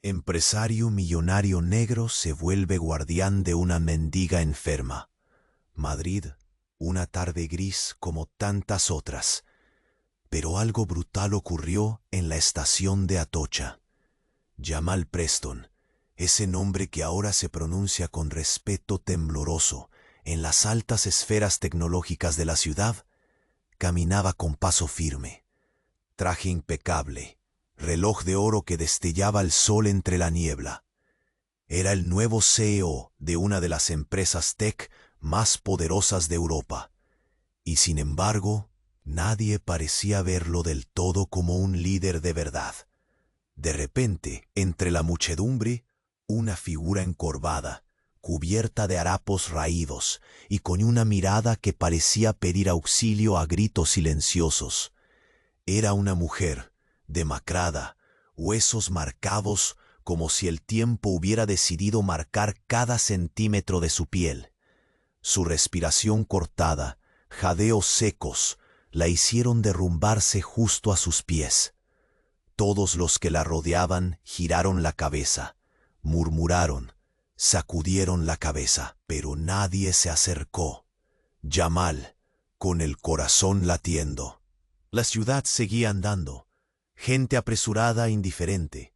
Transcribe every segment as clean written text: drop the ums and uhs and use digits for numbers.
Empresario millonario negro se vuelve guardián de una mendiga enferma. Madrid, una tarde gris como tantas otras. Pero algo brutal ocurrió en la estación de Atocha. Jamal Preston, ese nombre que ahora se pronuncia con respeto tembloroso en las altas esferas tecnológicas de la ciudad, caminaba con paso firme, traje impecable, reloj de oro que destellaba el sol entre la niebla. Era el nuevo CEO de una de las empresas tech más poderosas de Europa. Y sin embargo, nadie parecía verlo del todo como un líder de verdad. De repente, entre la muchedumbre, una figura encorvada, cubierta de harapos raídos y con una mirada que parecía pedir auxilio a gritos silenciosos. Era una mujer, demacrada, huesos marcados como si el tiempo hubiera decidido marcar cada centímetro de su piel. Su respiración cortada, jadeos secos, la hicieron derrumbarse justo a sus pies. Todos los que la rodeaban giraron la cabeza, murmuraron, sacudieron la cabeza, pero nadie se acercó. Jamal, con el corazón latiendo. La ciudad seguía andando, gente apresurada e indiferente.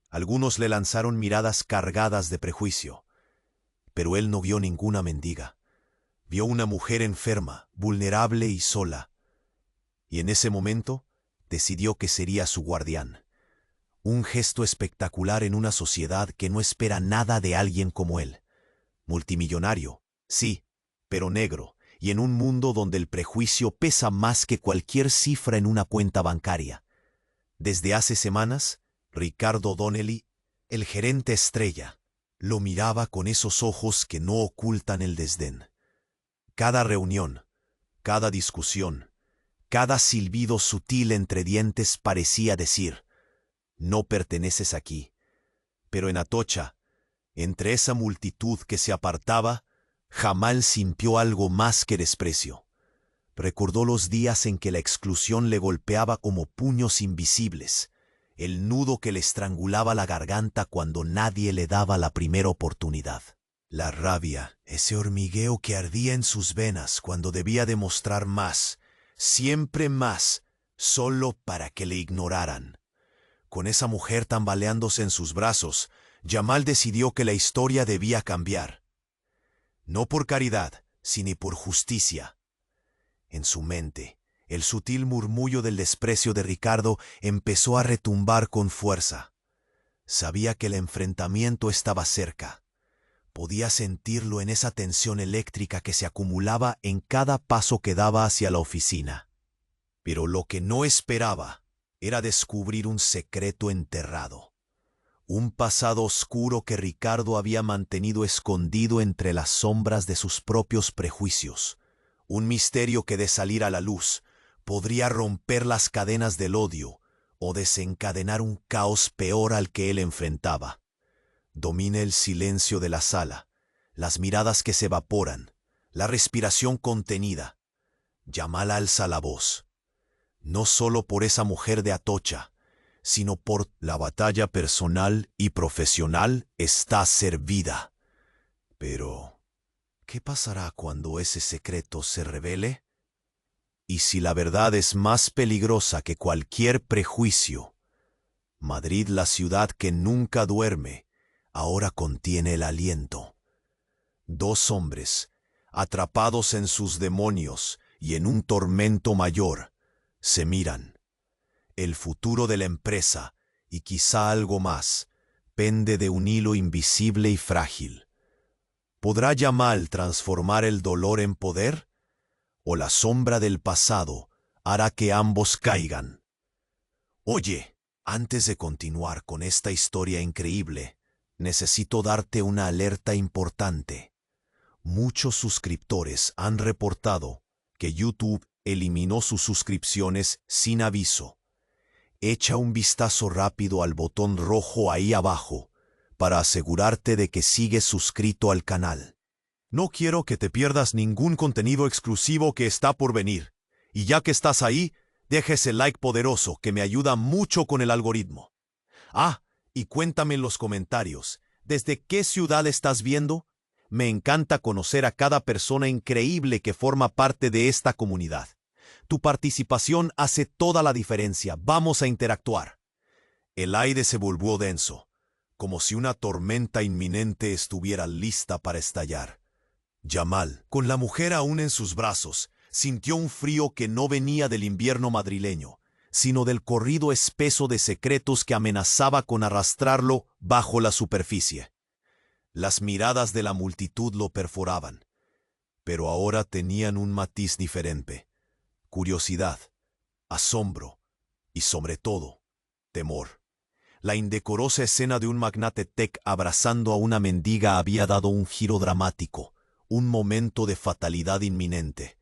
Algunos le lanzaron miradas cargadas de prejuicio, pero él no vio ninguna mendiga. Vio una mujer enferma, vulnerable y sola. Y en ese momento decidió que sería su guardián. Un gesto espectacular en una sociedad que no espera nada de alguien como él. Multimillonario, sí, pero negro, y en un mundo donde el prejuicio pesa más que cualquier cifra en una cuenta bancaria. Desde hace semanas, Ricardo Donnelly, el gerente estrella, lo miraba con esos ojos que no ocultan el desdén. Cada reunión, cada discusión, cada silbido sutil entre dientes parecía decir, no perteneces aquí. Pero en Atocha, entre esa multitud que se apartaba, Jamal sintió algo más que desprecio. Recordó los días en que la exclusión le golpeaba como puños invisibles, el nudo que le estrangulaba la garganta cuando nadie le daba la primera oportunidad. La rabia, ese hormigueo que ardía en sus venas cuando debía demostrar más, siempre más, solo para que le ignoraran. Con esa mujer tambaleándose en sus brazos, Jamal decidió que la historia debía cambiar. No por caridad, sino por justicia. En su mente, el sutil murmullo del desprecio de Ricardo empezó a retumbar con fuerza. Sabía que el enfrentamiento estaba cerca. Podía sentirlo en esa tensión eléctrica que se acumulaba en cada paso que daba hacia la oficina. Pero lo que no esperaba era descubrir un secreto enterrado. Un pasado oscuro que Ricardo había mantenido escondido entre las sombras de sus propios prejuicios. Un misterio que de salir a la luz podría romper las cadenas del odio o desencadenar un caos peor al que él enfrentaba. Domina el silencio de la sala, las miradas que se evaporan, la respiración contenida. Jamal alza la voz, no solo por esa mujer de Atocha, sino por la batalla personal y profesional está servida. Pero, ¿qué pasará cuando ese secreto se revele? Y si la verdad es más peligrosa que cualquier prejuicio, Madrid, la ciudad que nunca duerme, ahora contiene el aliento. Dos hombres, atrapados en sus demonios y en un tormento mayor, se miran. El futuro de la empresa, y quizá algo más, pende de un hilo invisible y frágil. ¿Podrá Jamal transformar el dolor en poder? ¿O la sombra del pasado hará que ambos caigan? Oye, antes de continuar con esta historia increíble, necesito darte una alerta importante. Muchos suscriptores han reportado que YouTube eliminó sus suscripciones sin aviso. Echa un vistazo rápido al botón rojo ahí abajo para asegurarte de que sigues suscrito al canal. No quiero que te pierdas ningún contenido exclusivo que está por venir. Y ya que estás ahí, deja ese like poderoso que me ayuda mucho con el algoritmo. Ah, Y cuéntame en los comentarios, ¿desde qué ciudad estás viendo? Me encanta conocer a cada persona increíble que forma parte de esta comunidad. Tu participación hace toda la diferencia. Vamos a interactuar. El aire se volvió denso, como si una tormenta inminente estuviera lista para estallar. Yamal, con la mujer aún en sus brazos, sintió un frío que no venía del invierno madrileño, sino del corrido espeso de secretos que amenazaba con arrastrarlo bajo la superficie. Las miradas de la multitud lo perforaban, pero ahora tenían un matiz diferente: curiosidad, asombro y, sobre todo, temor. La indecorosa escena de un magnate tech abrazando a una mendiga había dado un giro dramático, un momento de fatalidad inminente.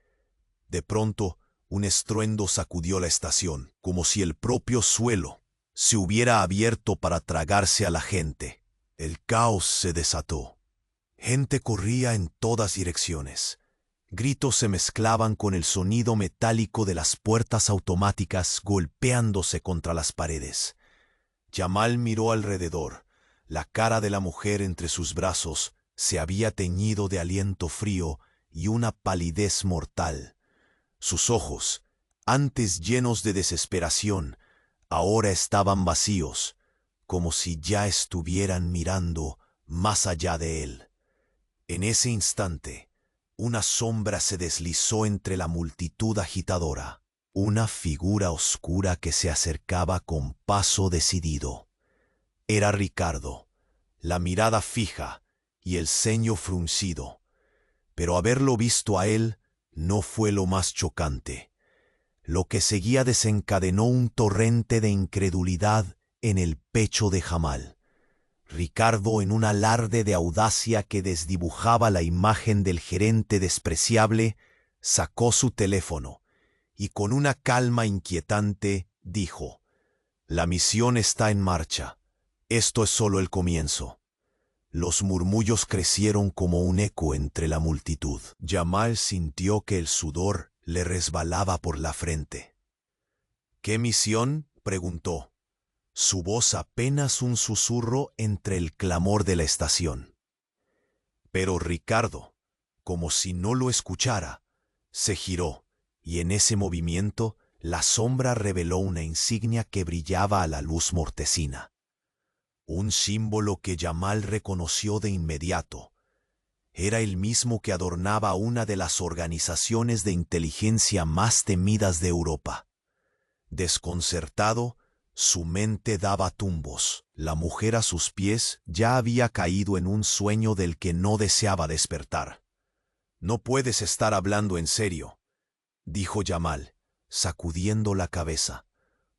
De pronto, un estruendo sacudió la estación, como si el propio suelo se hubiera abierto para tragarse a la gente. El caos se desató. Gente corría en todas direcciones. Gritos se mezclaban con el sonido metálico de las puertas automáticas golpeándose contra las paredes. Yamal miró alrededor. La cara de la mujer entre sus brazos se había teñido de aliento frío y una palidez mortal. Sus ojos, antes llenos de desesperación, ahora estaban vacíos, como si ya estuvieran mirando más allá de él. En ese instante, una sombra se deslizó entre la multitud agitadora, una figura oscura que se acercaba con paso decidido. Era Ricardo, la mirada fija y el ceño fruncido, pero haberlo visto a él no fue lo más chocante. Lo que seguía desencadenó un torrente de incredulidad en el pecho de Jamal. Ricardo, en un alarde de audacia que desdibujaba la imagen del gerente despreciable, sacó su teléfono y con una calma inquietante dijo: «La misión está en marcha. Esto es solo el comienzo». Los murmullos crecieron como un eco entre la multitud. Yamal sintió que el sudor le resbalaba por la frente. «¿Qué misión?», preguntó, su voz apenas un susurro entre el clamor de la estación. Pero Ricardo, como si no lo escuchara, se giró, y en ese movimiento la sombra reveló una insignia que brillaba a la luz mortecina. Un símbolo que Yamal reconoció de inmediato. Era el mismo que adornaba una de las organizaciones de inteligencia más temidas de Europa. Desconcertado, su mente daba tumbos. La mujer a sus pies ya había caído en un sueño del que no deseaba despertar. «No puedes estar hablando en serio», dijo Yamal, sacudiendo la cabeza,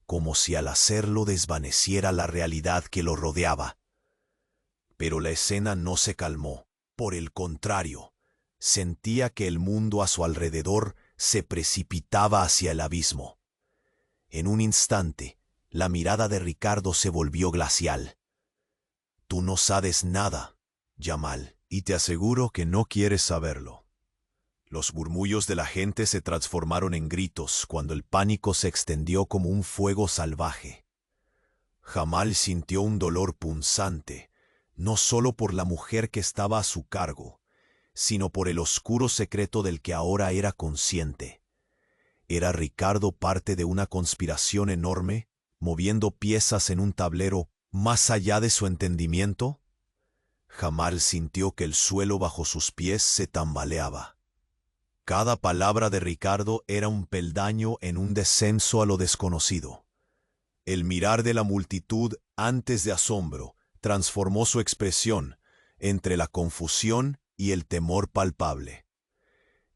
como si al hacerlo desvaneciera la realidad que lo rodeaba. Pero la escena no se calmó. Por el contrario, sentía que el mundo a su alrededor se precipitaba hacia el abismo. En un instante, la mirada de Ricardo se volvió glacial. «Tú no sabes nada, Yamal, y te aseguro que no quieres saberlo». Los murmullos de la gente se transformaron en gritos cuando el pánico se extendió como un fuego salvaje. Jamal sintió un dolor punzante, no solo por la mujer que estaba a su cargo, sino por el oscuro secreto del que ahora era consciente. ¿Era Ricardo parte de una conspiración enorme, moviendo piezas en un tablero más allá de su entendimiento? Jamal sintió que el suelo bajo sus pies se tambaleaba. Cada palabra de Ricardo era un peldaño en un descenso a lo desconocido. El mirar de la multitud, antes de asombro, transformó su expresión entre la confusión y el temor palpable.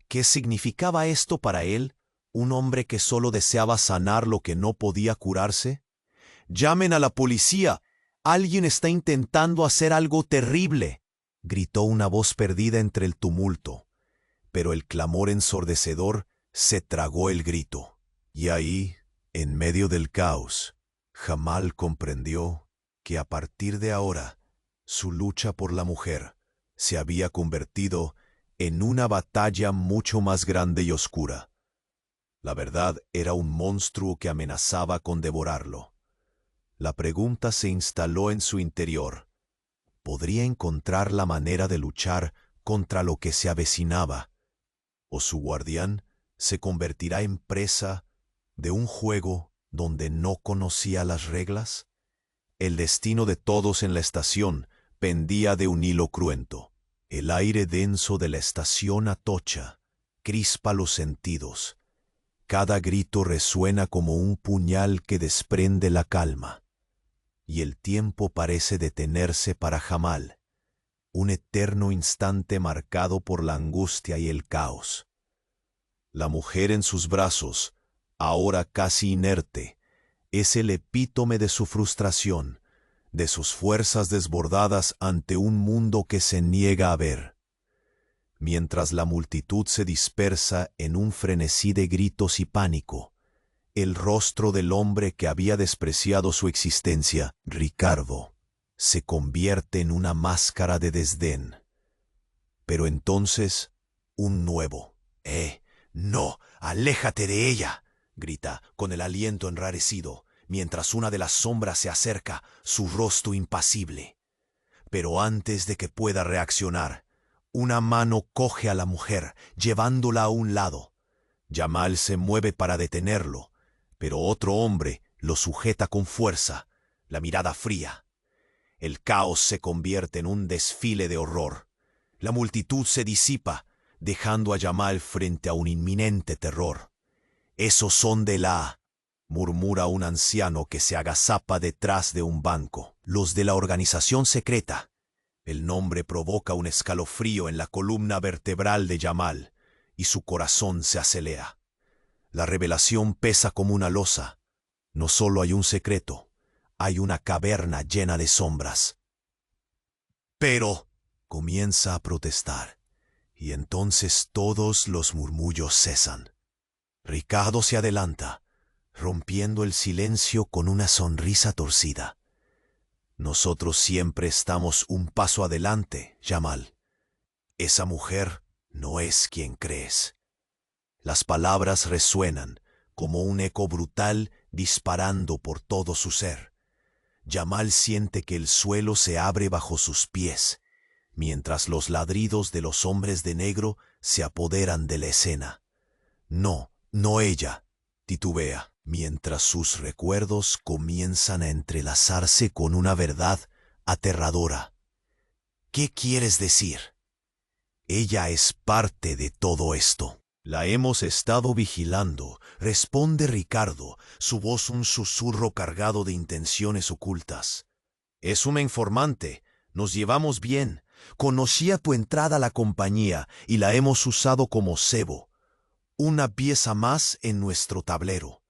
¿Qué significaba esto para él, un hombre que solo deseaba sanar lo que no podía curarse? «¡Llamen a la policía! ¡Alguien está intentando hacer algo terrible!», gritó una voz perdida entre el tumulto. Pero el clamor ensordecedor se tragó el grito. Y ahí, en medio del caos, Jamal comprendió que a partir de ahora, su lucha por la mujer se había convertido en una batalla mucho más grande y oscura. La verdad era un monstruo que amenazaba con devorarlo. La pregunta se instaló en su interior. ¿Podría encontrar la manera de luchar contra lo que se avecinaba? ¿O su guardián se convertirá en presa de un juego donde no conocía las reglas? El destino de todos en la estación pendía de un hilo cruento. El aire denso de la estación atocha, crispa los sentidos. Cada grito resuena como un puñal que desprende la calma. Y el tiempo parece detenerse para Jamal, un eterno instante marcado por la angustia y el caos. La mujer en sus brazos, ahora casi inerte, es el epítome de su frustración, de sus fuerzas desbordadas ante un mundo que se niega a ver. Mientras la multitud se dispersa en un frenesí de gritos y pánico, el rostro del hombre que había despreciado su existencia, Ricardo, se convierte en una máscara de desdén. Pero entonces, un nuevo. No, aléjate de ella!», grita con el aliento enrarecido, mientras una de las sombras se acerca, su rostro impasible. Pero antes de que pueda reaccionar, una mano coge a la mujer, llevándola a un lado. Jamal se mueve para detenerlo, pero otro hombre lo sujeta con fuerza, la mirada fría. El caos se convierte en un desfile de horror. La multitud se disipa, dejando a Jamal frente a un inminente terror. «Esos son de la...», murmura un anciano que se agazapa detrás de un banco. «Los de la organización secreta». El nombre provoca un escalofrío en la columna vertebral de Jamal, y su corazón se acelera. La revelación pesa como una losa. No solo hay un secreto, hay una caverna llena de sombras. «Pero», comienza a protestar, y entonces todos los murmullos cesan. Ricardo se adelanta, rompiendo el silencio con una sonrisa torcida. «Nosotros siempre estamos un paso adelante, Jamal. Esa mujer no es quien crees». Las palabras resuenan como un eco brutal disparando por todo su ser. Jamal siente que el suelo se abre bajo sus pies, mientras los ladridos de los hombres de negro se apoderan de la escena. «No, no ella», titubea, mientras sus recuerdos comienzan a entrelazarse con una verdad aterradora. «¿Qué quieres decir?» «Ella es parte de todo esto». «La hemos estado vigilando», responde Ricardo, su voz un susurro cargado de intenciones ocultas. «Es una informante, nos llevamos bien. Conocía tu entrada a la compañía y la hemos usado como cebo. Una pieza más en nuestro tablero».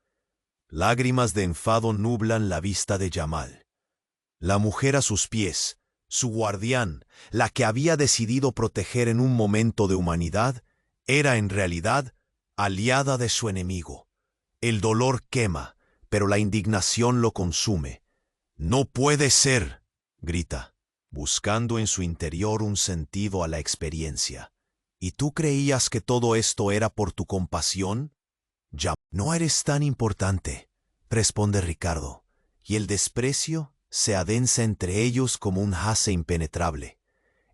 Lágrimas de enfado nublan la vista de Jamal. La mujer a sus pies, su guardián, la que había decidido proteger en un momento de humanidad, era en realidad aliada de su enemigo. El dolor quema, pero la indignación lo consume. «No puede ser», grita, buscando en su interior un sentido a la experiencia. «¿Y tú creías que todo esto era por tu compasión?» «Ya no eres tan importante», responde Ricardo, y el desprecio se adensa entre ellos como un jace impenetrable.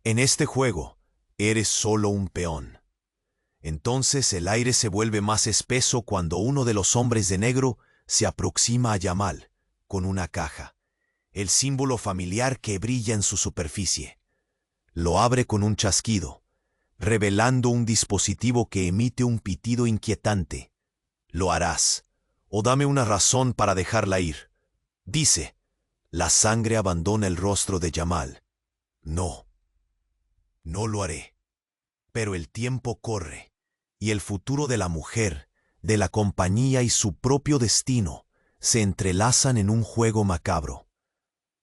«En este juego, eres solo un peón». Entonces el aire se vuelve más espeso cuando uno de los hombres de negro se aproxima a Jamal con una caja, el símbolo familiar que brilla en su superficie. Lo abre con un chasquido, revelando un dispositivo que emite un pitido inquietante. «Lo harás, o dame una razón para dejarla ir», dice. La sangre abandona el rostro de Jamal. «No, no lo haré». Pero el tiempo corre, y el futuro de la mujer, de la compañía y su propio destino se entrelazan en un juego macabro.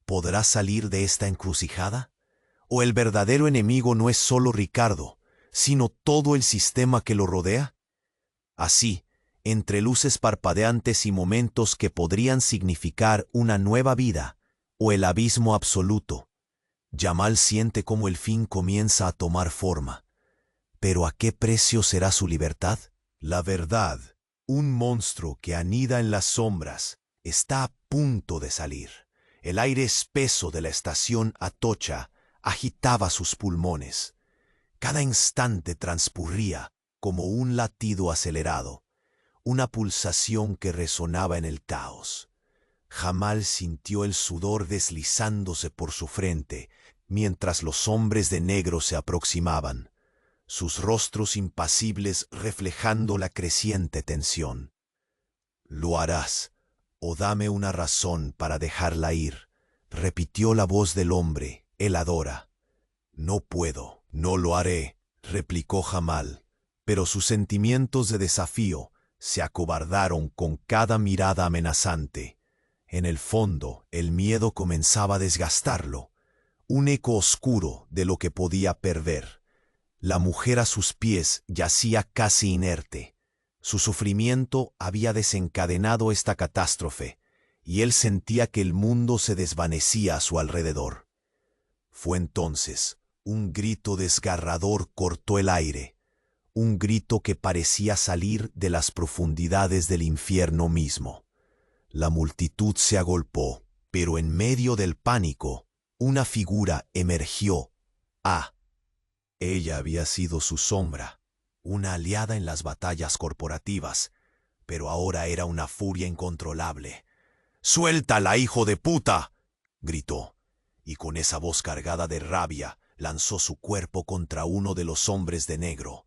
¿Podrá salir de esta encrucijada? ¿O el verdadero enemigo no es solo Ricardo, sino todo el sistema que lo rodea? Así, entre luces parpadeantes y momentos que podrían significar una nueva vida o el abismo absoluto, Jamal siente cómo el fin comienza a tomar forma. ¿Pero a qué precio será su libertad? La verdad, un monstruo que anida en las sombras, está a punto de salir. El aire espeso de la estación Atocha agitaba sus pulmones. Cada instante transcurría como un latido acelerado, una pulsación que resonaba en el caos. Jamal sintió el sudor deslizándose por su frente mientras los hombres de negro se aproximaban, sus rostros impasibles reflejando la creciente tensión. «Lo harás, o dame una razón para dejarla ir», repitió la voz del hombre, heladora. «No puedo, no lo haré», replicó Jamal, pero sus sentimientos de desafío se acobardaron con cada mirada amenazante. En el fondo, el miedo comenzaba a desgastarlo, un eco oscuro de lo que podía perder. La mujer a sus pies yacía casi inerte. Su sufrimiento había desencadenado esta catástrofe, y él sentía que el mundo se desvanecía a su alrededor. Fue entonces un grito desgarrador cortó el aire, un grito que parecía salir de las profundidades del infierno mismo. La multitud se agolpó, pero en medio del pánico, una figura emergió. Ella había sido su sombra, una aliada en las batallas corporativas, pero ahora era una furia incontrolable. «¡Suéltala, hijo de puta!», gritó, y con esa voz cargada de rabia lanzó su cuerpo contra uno de los hombres de negro.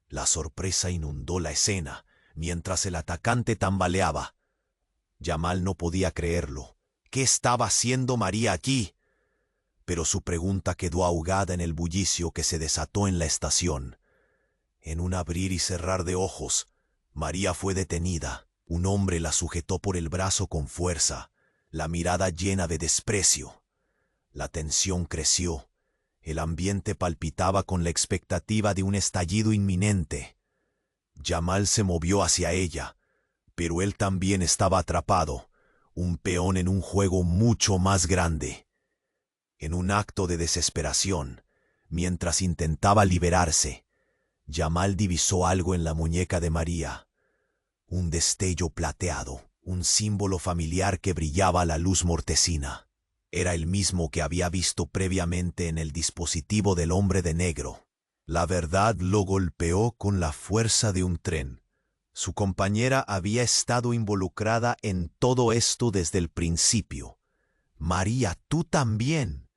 La sorpresa inundó la escena, mientras el atacante tambaleaba. Jamal no podía creerlo. ¿Qué estaba haciendo María aquí? Pero su pregunta quedó ahogada en el bullicio que se desató en la estación. En un abrir y cerrar de ojos, María fue detenida. Un hombre la sujetó por el brazo con fuerza, la mirada llena de desprecio. La tensión creció. El ambiente palpitaba con la expectativa de un estallido inminente. Jamal se movió hacia ella, pero él también estaba atrapado, un peón en un juego mucho más grande. En un acto de desesperación, mientras intentaba liberarse, Jamal divisó algo en la muñeca de María. Un destello plateado, un símbolo familiar que brillaba a la luz mortecina. Era el mismo que había visto previamente en el dispositivo del hombre de negro. La verdad lo golpeó con la fuerza de un tren. Su compañera había estado involucrada en todo esto desde el principio. «María, tú también»,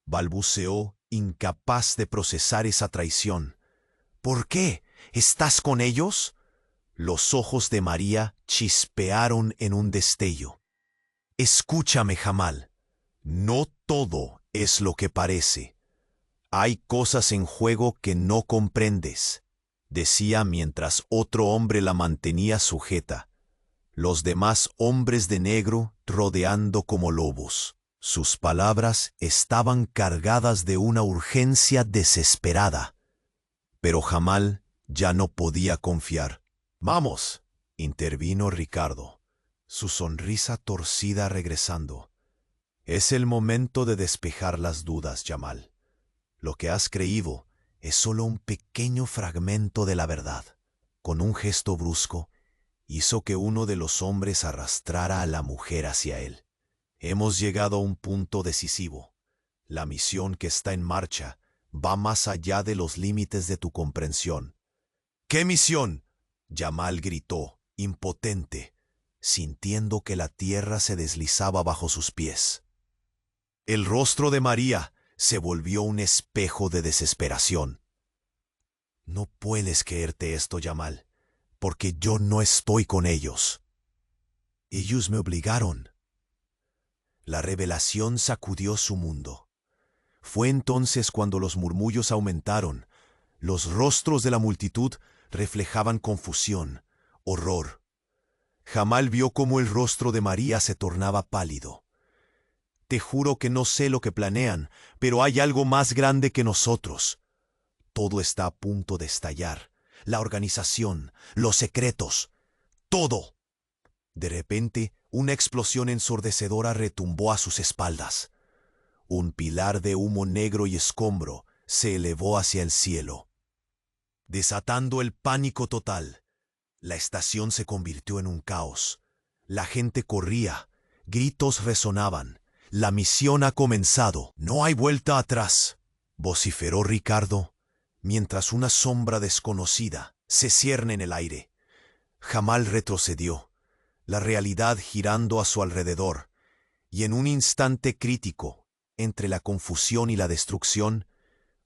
balbuceó, incapaz de procesar esa traición. «¿Por qué? ¿Estás con ellos?». Los ojos de María chispearon en un destello. «Escúchame, Jamal. No todo es lo que parece. Hay cosas en juego que no comprendes», decía mientras otro hombre la mantenía sujeta. Los demás hombres de negro rodeando como lobos. Sus palabras estaban cargadas de una urgencia desesperada. Pero Jamal ya no podía confiar. «Vamos», intervino Ricardo, su sonrisa torcida regresando. «Es el momento de despejar las dudas, Jamal. Lo que has creído es solo un pequeño fragmento de la verdad». Con un gesto brusco, hizo que uno de los hombres arrastrara a la mujer hacia él. «Hemos llegado a un punto decisivo. La misión que está en marcha va más allá de los límites de tu comprensión». «¿Qué misión?», Jamal gritó, impotente, sintiendo que la tierra se deslizaba bajo sus pies. El rostro de María se volvió un espejo de desesperación. «No puedes creerte esto, Jamal, porque yo no estoy con ellos. Ellos me obligaron». La revelación sacudió su mundo. Fue entonces cuando los murmullos aumentaron. Los rostros de la multitud reflejaban confusión, horror. Jamal vio cómo el rostro de María se tornaba pálido. «Te juro que no sé lo que planean, pero hay algo más grande que nosotros. Todo está a punto de estallar. La organización, los secretos, todo». De repente, una explosión ensordecedora retumbó a sus espaldas. Un pilar de humo negro y escombro se elevó hacia el cielo. Desatando el pánico total, la estación se convirtió en un caos. La gente corría, Gritos resonaban. La misión ha comenzado. No hay vuelta atrás, vociferó Ricardo, mientras una sombra desconocida se cierne en el aire. Jamal retrocedió, la realidad girando a su alrededor, y en un instante crítico, entre la confusión y la destrucción,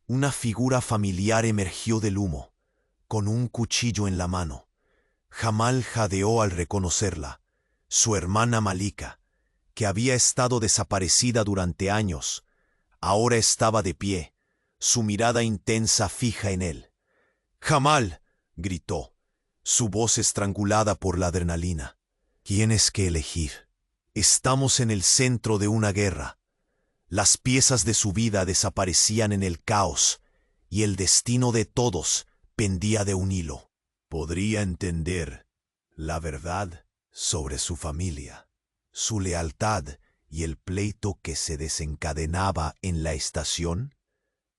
una figura familiar emergió del humo, con un cuchillo en la mano. Jamal jadeó al reconocerla, su hermana Malika, que había estado desaparecida durante años. Ahora estaba de pie, su mirada intensa fija en él. «¡Jamal!», gritó, su voz estrangulada por la adrenalina. «Tienes que elegir. Estamos en el centro de una guerra. Las piezas de su vida desaparecían en el caos, y el destino de todos pendía de un hilo. Podría entender la verdad sobre su familia, su lealtad y el pleito que se desencadenaba en la estación.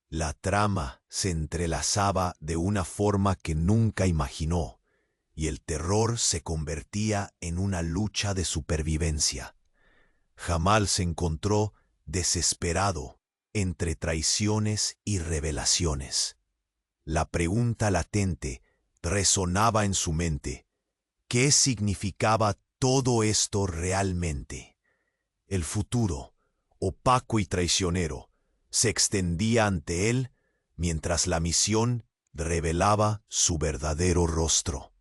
La trama se entrelazaba de una forma que nunca imaginó, y el terror se convertía en una lucha de supervivencia. Jamal se encontró desesperado entre traiciones y revelaciones. La pregunta latente resonaba en su mente. ¿Qué significaba todo esto realmente? El futuro, opaco y traicionero, se extendía ante él mientras la misión revelaba su verdadero rostro.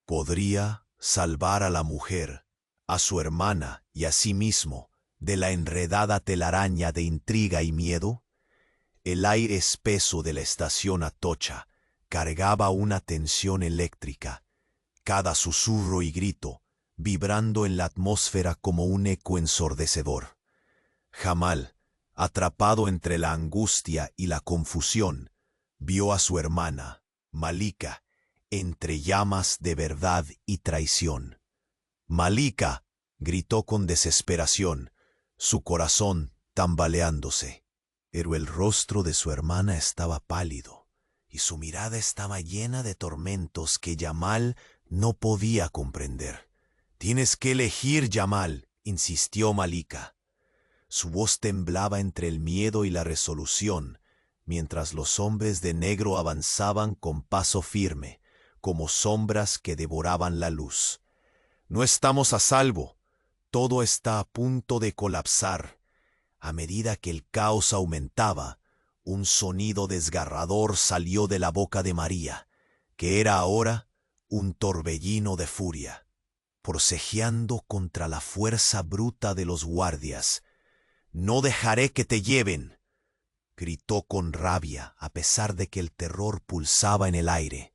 ¿Podría salvar a la mujer, a su hermana y a sí mismo de la enredada telaraña de intriga y miedo? El aire espeso de la estación Atocha cargaba una tensión eléctrica, cada susurro y grito vibrando en la atmósfera como un eco ensordecedor. Jamal, atrapado entre la angustia y la confusión, vio a su hermana, Malika, entre llamas de verdad y traición. «¡Malika!», gritó con desesperación, su corazón tambaleándose. Pero el rostro de su hermana estaba pálido, y su mirada estaba llena de tormentos que Jamal no podía comprender. «Tienes que elegir, Jamal», insistió Malika. Su voz temblaba entre el miedo y la resolución, mientras los hombres de negro avanzaban con paso firme, como sombras que devoraban la luz. «No estamos a salvo. Todo está a punto de colapsar». A medida que el caos aumentaba, un sonido desgarrador salió de la boca de María, que era ahora un torbellino de furia. Forcejeando contra la fuerza bruta de los guardias. «No dejaré que te lleven», gritó con rabia, a pesar de que el terror pulsaba en el aire.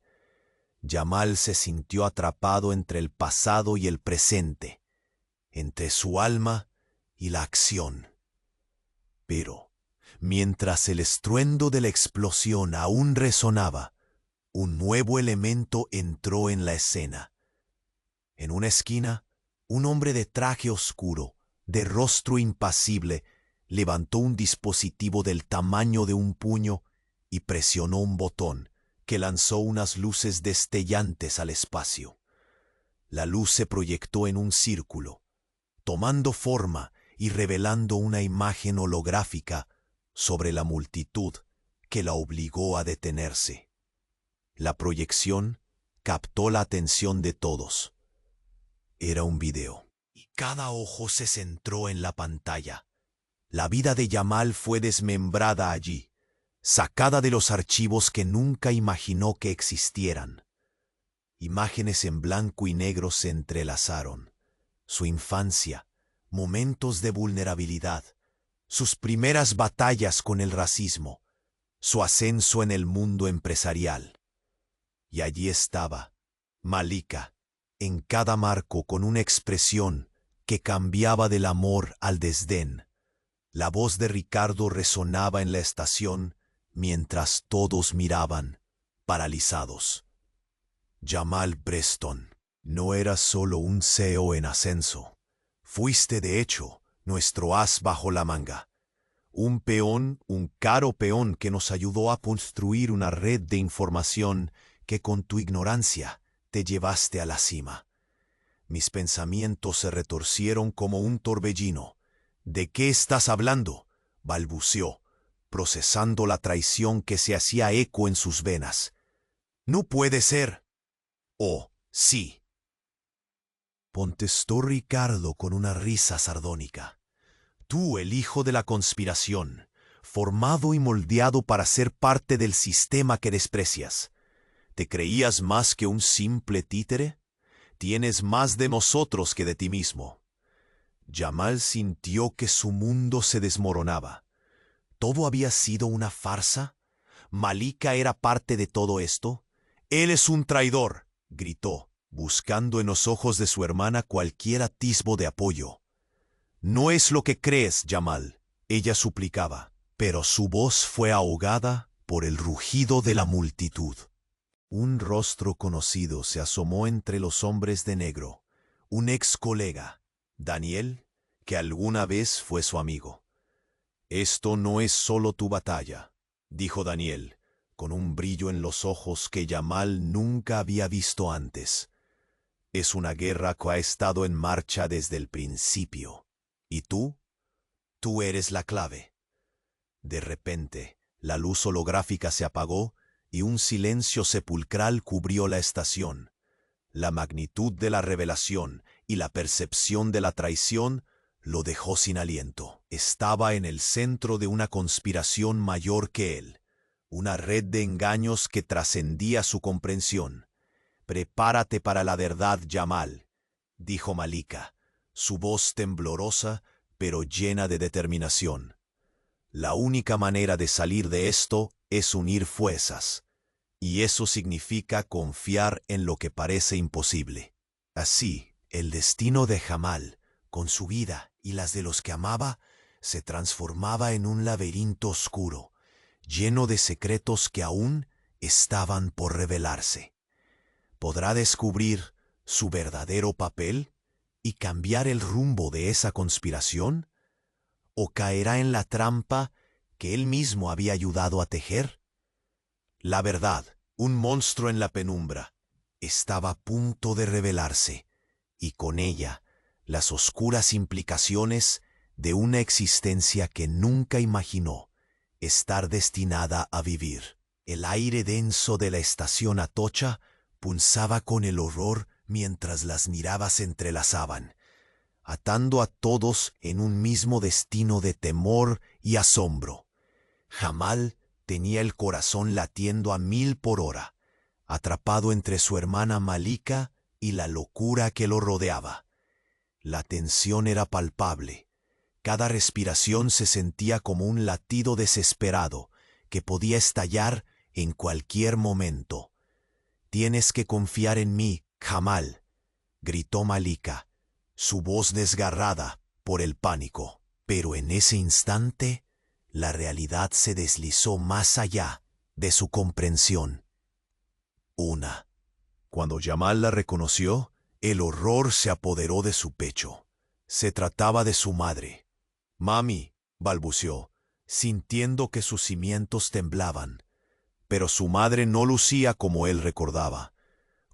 Jamal se sintió atrapado entre el pasado y el presente, entre su alma y la acción. Pero, mientras el estruendo de la explosión aún resonaba, un nuevo elemento entró en la escena. En una esquina, un hombre de traje oscuro, de rostro impasible, levantó un dispositivo del tamaño de un puño y presionó un botón que lanzó unas luces destellantes al espacio. La luz se proyectó en un círculo, tomando forma y revelando una imagen holográfica sobre la multitud que la obligó a detenerse. La proyección captó la atención de todos. Era un video, y cada ojo se centró en la pantalla. La vida de Jamal fue desmembrada allí, sacada de los archivos que nunca imaginó que existieran. Imágenes en blanco y negro se entrelazaron. Su infancia, momentos de vulnerabilidad, sus primeras batallas con el racismo, su ascenso en el mundo empresarial. Y allí estaba, Malika, en cada marco con una expresión que cambiaba del amor al desdén. La voz de Ricardo resonaba en la estación mientras todos miraban, paralizados. Jamal Preston, no eras solo un CEO en ascenso. Fuiste de hecho nuestro as bajo la manga. Un peón, un caro peón que nos ayudó a construir una red de información que con tu ignorancia te llevaste a la cima. Mis pensamientos se retorcieron como un torbellino. ¿De qué estás hablando?, balbuceó, procesando la traición que se hacía eco en sus venas. No puede ser. Oh, sí, contestó Ricardo con una risa sardónica. Tú, el hijo de la conspiración, formado y moldeado para ser parte del sistema que desprecias. ¿Te creías más que un simple títere? Tienes más de nosotros que de ti mismo. Jamal sintió que su mundo se desmoronaba. ¿Todo había sido una farsa? ¿Malika era parte de todo esto? «Él es un traidor», gritó, buscando en los ojos de su hermana cualquier atisbo de apoyo. «No es lo que crees, Jamal», ella suplicaba, pero su voz fue ahogada por el rugido de la multitud. Un rostro conocido se asomó entre los hombres de negro, un ex colega, Daniel, que alguna vez fue su amigo. «Esto no es solo tu batalla», dijo Daniel, con un brillo en los ojos que Jamal nunca había visto antes. «Es una guerra que ha estado en marcha desde el principio. ¿Y tú? Tú eres la clave». De repente, la luz holográfica se apagó y un silencio sepulcral cubrió la estación. La magnitud de la revelación y la percepción de la traición lo dejó sin aliento. Estaba en el centro de una conspiración mayor que él, una red de engaños que trascendía su comprensión. «Prepárate para la verdad, Jamal», dijo Malika, su voz temblorosa pero llena de determinación. «La única manera de salir de esto es unir fuerzas, y eso significa confiar en lo que parece imposible». Así, el destino de Jamal, con su vida y las de los que amaba, se transformaba en un laberinto oscuro, lleno de secretos que aún estaban por revelarse. ¿Podrá descubrir su verdadero papel y cambiar el rumbo de esa conspiración? ¿O caerá en la trampa que él mismo había ayudado a tejer? La verdad, un monstruo en la penumbra, estaba a punto de revelarse, y con ella las oscuras implicaciones de una existencia que nunca imaginó estar destinada a vivir. El aire denso de la estación Atocha punzaba con el horror mientras las miradas se entrelazaban, atando a todos en un mismo destino de temor y asombro. Jamal tenía el corazón latiendo a 1000 por hora, atrapado entre su hermana Malika y la locura que lo rodeaba. La tensión era palpable. Cada respiración se sentía como un latido desesperado que podía estallar en cualquier momento. «Tienes que confiar en mí, Jamal», gritó Malika, su voz desgarrada por el pánico. Pero en ese instante, la realidad se deslizó más allá de su comprensión. Cuando Jamal la reconoció, el horror se apoderó de su pecho. Se trataba de su madre. «Mami», balbuceó, sintiendo que sus cimientos temblaban. Pero su madre no lucía como él recordaba,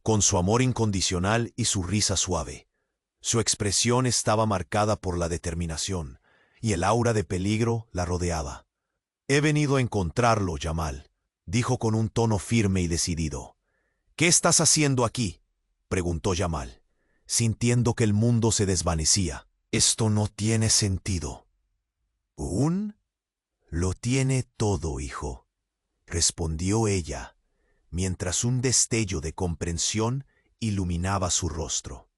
con su amor incondicional y su risa suave. Su expresión estaba marcada por la determinación, y el aura de peligro la rodeaba. «He venido a encontrarlo, Jamal», dijo con un tono firme y decidido. «¿Qué estás haciendo aquí?», preguntó Jamal, sintiendo que el mundo se desvanecía. «Esto no tiene sentido». «Lo tiene todo, hijo», respondió ella, mientras un destello de comprensión iluminaba su rostro.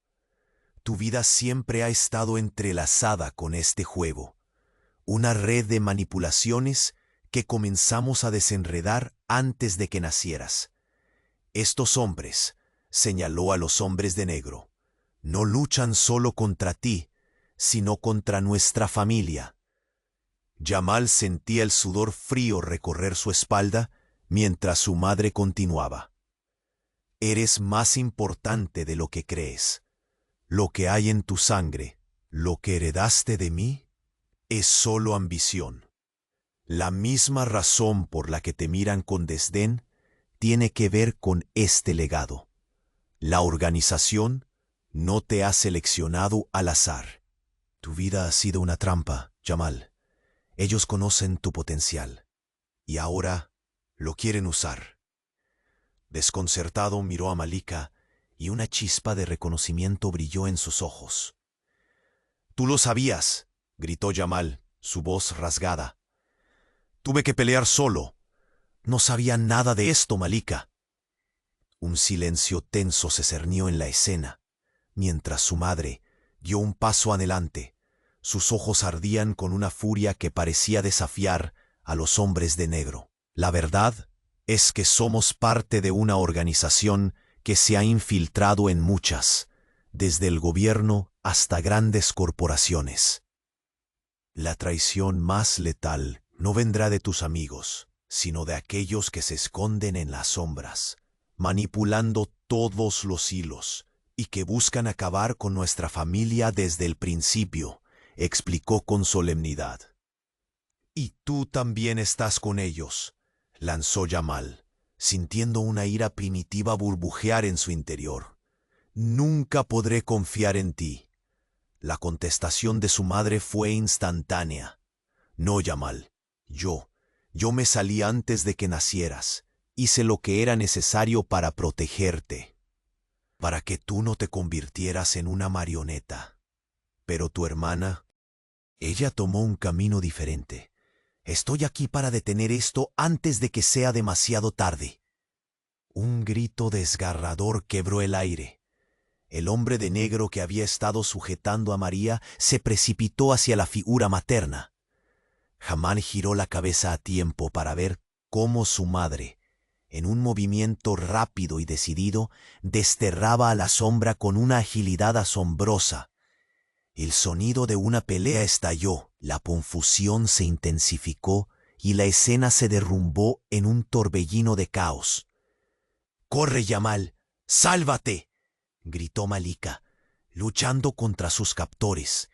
«Tu vida siempre ha estado entrelazada con este juego, una red de manipulaciones que comenzamos a desenredar antes de que nacieras. Estos hombres», señaló a los hombres de negro, «no luchan solo contra ti, sino contra nuestra familia». Jamal sentía el sudor frío recorrer su espalda mientras su madre continuaba. «Eres más importante de lo que crees. Lo que hay en tu sangre, lo que heredaste de mí, es solo ambición. La misma razón por la que te miran con desdén tiene que ver con este legado. La organización no te ha seleccionado al azar. Tu vida ha sido una trampa, Jamal. Ellos conocen tu potencial. Y ahora lo quieren usar. Desconcertado miró a Malika y una chispa de reconocimiento brilló en sus ojos. «Tú lo sabías», gritó Jamal, su voz rasgada. «Tuve que pelear solo. No sabía nada de esto, Malika». Un silencio tenso se cernió en la escena, mientras su madre dio un paso adelante. Sus ojos ardían con una furia que parecía desafiar a los hombres de negro. «La verdad es que somos parte de una organización que se ha infiltrado en muchas, desde el gobierno hasta grandes corporaciones. La traición más letal no vendrá de tus amigos, sino de aquellos que se esconden en las sombras, manipulando todos los hilos, y que buscan acabar con nuestra familia desde el principio», explicó con solemnidad. «Y tú también estás con ellos», lanzó Jamal, sintiendo una ira primitiva burbujear en su interior. «Nunca podré confiar en ti». La contestación de su madre fue instantánea. «No, Jamal, yo me salí antes de que nacieras. Hice lo que era necesario para protegerte, para que tú no te convirtieras en una marioneta. Pero tu hermana, ella tomó un camino diferente. Estoy aquí para detener esto antes de que sea demasiado tarde». Un grito desgarrador quebró el aire. El hombre de negro que había estado sujetando a María se precipitó hacia la figura materna. Jamal giró la cabeza a tiempo para ver cómo su madre, en un movimiento rápido y decidido, desterraba a la sombra con una agilidad asombrosa. El sonido de una pelea estalló, la confusión se intensificó y la escena se derrumbó en un torbellino de caos. «¡Corre, Jamal! ¡Sálvate!», gritó Malika, luchando contra sus captores,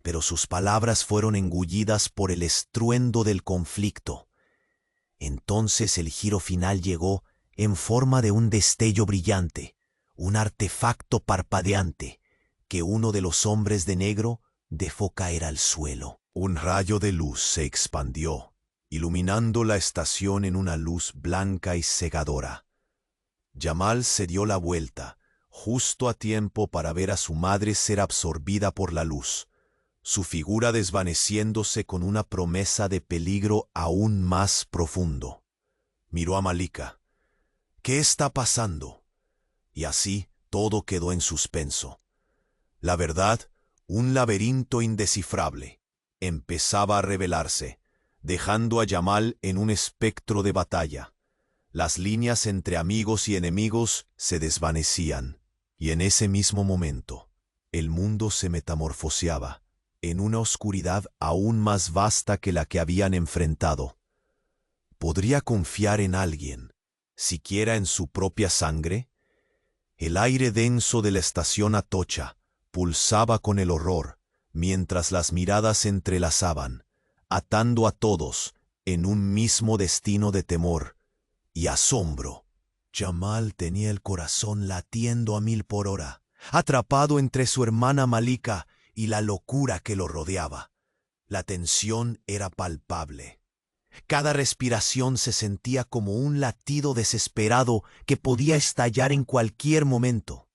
pero sus palabras fueron engullidas por el estruendo del conflicto. Entonces el giro final llegó en forma de un destello brillante, un artefacto parpadeante, que uno de los hombres de negro dejó caer al suelo. Un rayo de luz se expandió, iluminando la estación en una luz blanca y cegadora. Jamal se dio la vuelta, justo a tiempo para ver a su madre ser absorbida por la luz, su figura desvaneciéndose con una promesa de peligro aún más profundo. Miró a Malika. «¿Qué está pasando?». Y así todo quedó en suspenso. La verdad, un laberinto indescifrable, empezaba a revelarse, dejando a Jamal en un espectro de batalla. Las líneas entre amigos y enemigos se desvanecían, y en ese mismo momento, el mundo se metamorfoseaba en una oscuridad aún más vasta que la que habían enfrentado. ¿Podría confiar en alguien, siquiera en su propia sangre? El aire denso de la estación Atocha pulsaba con el horror, mientras las miradas se entrelazaban, atando a todos en un mismo destino de temor y asombro. Jamal tenía el corazón latiendo a 1000 por hora, atrapado entre su hermana Malika y la locura que lo rodeaba. La tensión era palpable. Cada respiración se sentía como un latido desesperado que podía estallar en cualquier momento.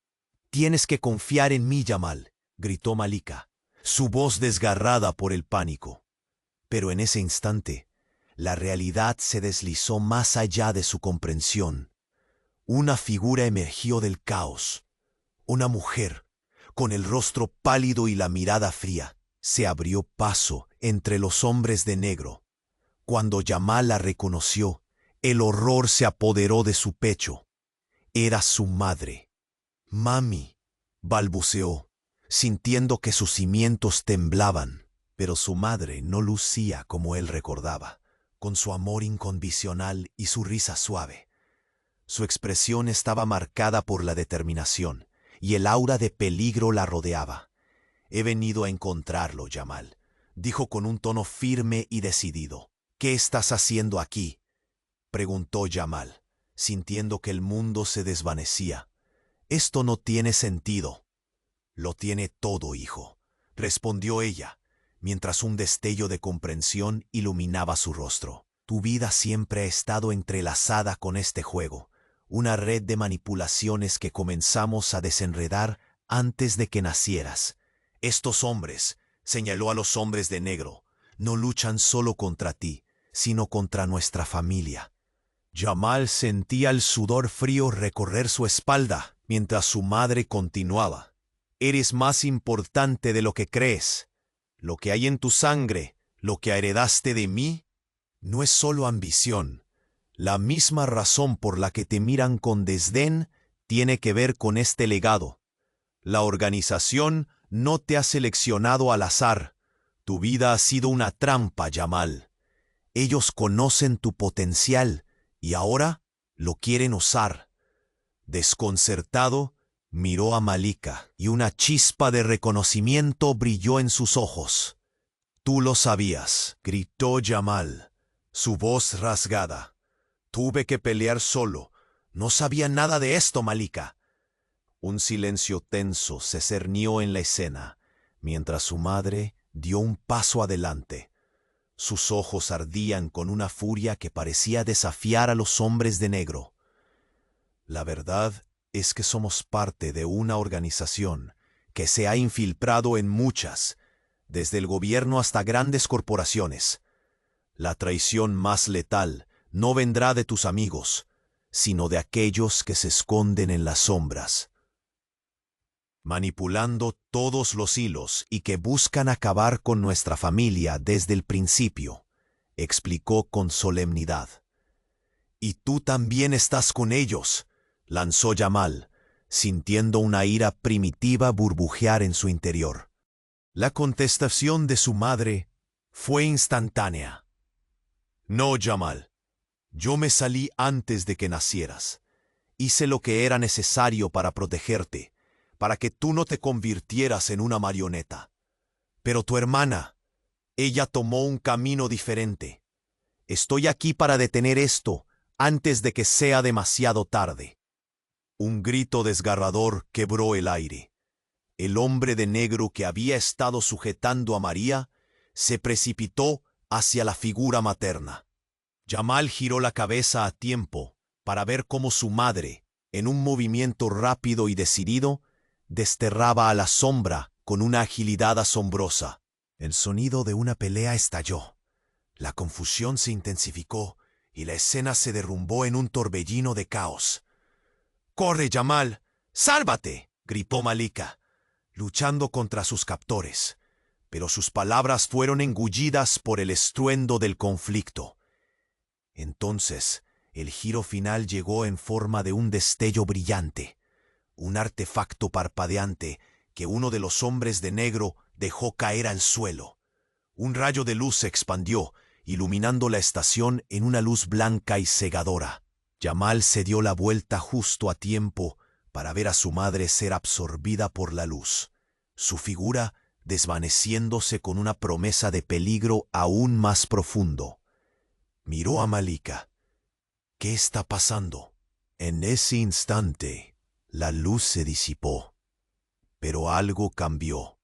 «Tienes que confiar en mí, Jamal», gritó Malika, su voz desgarrada por el pánico. Pero en ese instante, la realidad se deslizó más allá de su comprensión. Una figura emergió del caos. Una mujer, con el rostro pálido y la mirada fría, se abrió paso entre los hombres de negro. Cuando Jamal la reconoció, el horror se apoderó de su pecho. Era su madre. «Mami», balbuceó, sintiendo que sus cimientos temblaban. Pero su madre no lucía como él recordaba, con su amor incondicional y su risa suave. Su expresión estaba marcada por la determinación, y el aura de peligro la rodeaba. «He venido a encontrarlo, Jamal», dijo con un tono firme y decidido. «¿Qué estás haciendo aquí?», preguntó Jamal, sintiendo que el mundo se desvanecía. «Esto no tiene sentido». Lo tiene todo, hijo, respondió ella, mientras un destello de comprensión iluminaba su rostro. Tu vida siempre ha estado entrelazada con este juego, una red de manipulaciones que comenzamos a desenredar antes de que nacieras. Estos hombres, señaló a los hombres de negro, no luchan solo contra ti, sino contra nuestra familia. Jamal sentía el sudor frío recorrer su espalda mientras su madre continuaba. Eres más importante de lo que crees. Lo que hay en tu sangre, lo que heredaste de mí, no es solo ambición. La misma razón por la que te miran con desdén tiene que ver con este legado. La organización no te ha seleccionado al azar. Tu vida ha sido una trampa, Jamal. Ellos conocen tu potencial y ahora lo quieren usar. Desconcertado, miró a Malika y una chispa de reconocimiento brilló en sus ojos. Tú lo sabías, gritó Jamal, su voz rasgada. Tuve que pelear solo. No sabía nada de esto, Malika. Un silencio tenso se cernió en la escena, mientras su madre dio un paso adelante. Sus ojos ardían con una furia que parecía desafiar a los hombres de negro. La verdad es que somos parte de una organización que se ha infiltrado en muchas, desde el gobierno hasta grandes corporaciones. La traición más letal no vendrá de tus amigos, sino de aquellos que se esconden en las sombras, manipulando todos los hilos y que buscan acabar con nuestra familia desde el principio, explicó con solemnidad. Y tú también estás con ellos, lanzó Jamal, sintiendo una ira primitiva burbujear en su interior. La contestación de su madre fue instantánea. No, Jamal, yo me salí antes de que nacieras. Hice lo que era necesario para protegerte, para que tú no te convirtieras en una marioneta. Pero tu hermana, ella tomó un camino diferente. Estoy aquí para detener esto antes de que sea demasiado tarde. Un grito desgarrador quebró el aire. El hombre de negro que había estado sujetando a María se precipitó hacia la figura materna. Jamal giró la cabeza a tiempo para ver cómo su madre, en un movimiento rápido y decidido, desterraba a la sombra con una agilidad asombrosa. El sonido de una pelea estalló. La confusión se intensificó y la escena se derrumbó en un torbellino de caos. ¡Corre, Jamal! ¡Sálvate!, gritó Malika, luchando contra sus captores. Pero sus palabras fueron engullidas por el estruendo del conflicto. Entonces, el giro final llegó en forma de un destello brillante, un artefacto parpadeante que uno de los hombres de negro dejó caer al suelo. Un rayo de luz se expandió, iluminando la estación en una luz blanca y cegadora. Jamal se dio la vuelta justo a tiempo para ver a su madre ser absorbida por la luz, su figura desvaneciéndose con una promesa de peligro aún más profundo. Miró a Malika. ¿Qué está pasando? En ese instante, la luz se disipó, pero algo cambió.